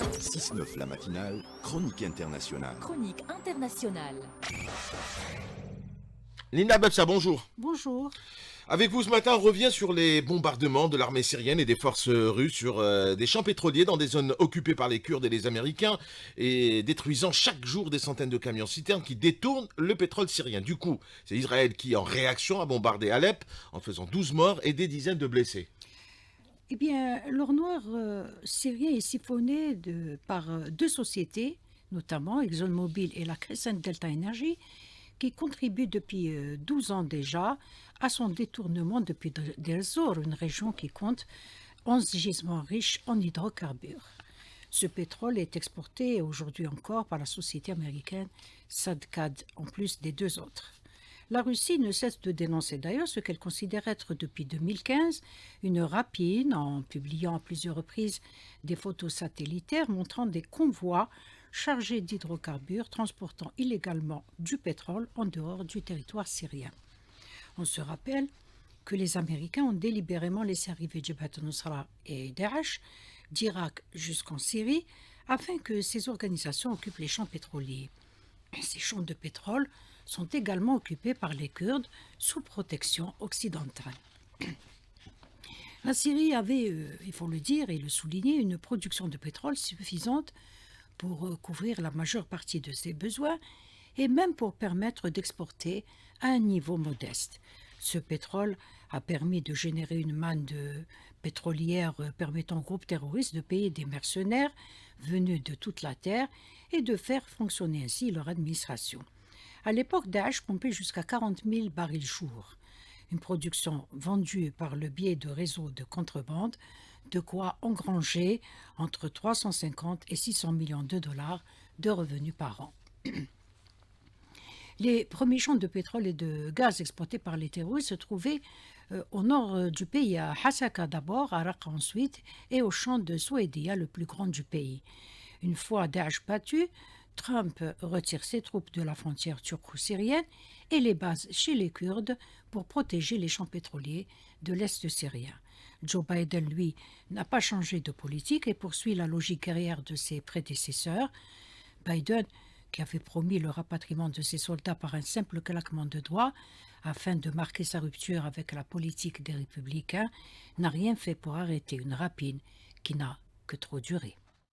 6-9 la matinale, chronique internationale. Chronique internationale. Lina Bebsa, bonjour. Bonjour. Avec vous ce matin, on revient sur les bombardements de l'armée syrienne et des forces russes sur des champs pétroliers dans des zones occupées par les Kurdes et les Américains et détruisant chaque jour des centaines de camions-citernes qui détournent le pétrole syrien. Du coup, c'est Israël qui, en réaction, a bombardé Alep en faisant 12 morts et des dizaines de blessés. Eh bien, l'or noir syrien est siphonné par deux sociétés, notamment ExxonMobil et la Crescent Delta Energy, qui contribuent depuis 12 ans déjà à son détournement depuis Deir ez-Zor, une région qui compte 11 gisements riches en hydrocarbures. Ce pétrole est exporté aujourd'hui encore par la société américaine Sadqad, en plus des deux autres. La Russie ne cesse de dénoncer d'ailleurs ce qu'elle considère être depuis 2015 une rapine, en publiant à plusieurs reprises des photos satellitaires montrant des convois chargés d'hydrocarbures transportant illégalement du pétrole en dehors du territoire syrien. On se rappelle que les Américains ont délibérément laissé arriver Jabhat al-Nusra et Daesh d'Irak jusqu'en Syrie afin que ces organisations occupent les champs pétroliers. Ces champs de pétrole sont également occupés par les Kurdes sous protection occidentale. La Syrie avait, il faut le dire et le souligner, une production de pétrole suffisante pour couvrir la majeure partie de ses besoins et même pour permettre d'exporter à un niveau modeste. Ce pétrole a permis de générer une manne de pétrolière permettant aux groupes terroristes de payer des mercenaires venus de toute la terre et de faire fonctionner ainsi leur administration. À l'époque, Daesh pompait jusqu'à 40 000 barils jour, une production vendue par le biais de réseaux de contrebande, de quoi engranger entre 350 et 600 millions de dollars de revenus par an. Les premiers champs de pétrole et de gaz exploités par les terroristes se trouvaient au nord du pays, à Hasaka d'abord, à Raqqa ensuite, et au champ de Souaidia, le plus grand du pays. Une fois Daesh battu, Trump retire ses troupes de la frontière turco-syrienne et les base chez les Kurdes pour protéger les champs pétroliers de l'Est syrien. Joe Biden, lui, n'a pas changé de politique et poursuit la logique guerrière de ses prédécesseurs. Biden, qui avait promis le rapatriement de ses soldats par un simple claquement de doigts afin de marquer sa rupture avec la politique des républicains, n'a rien fait pour arrêter une rapine qui n'a que trop duré.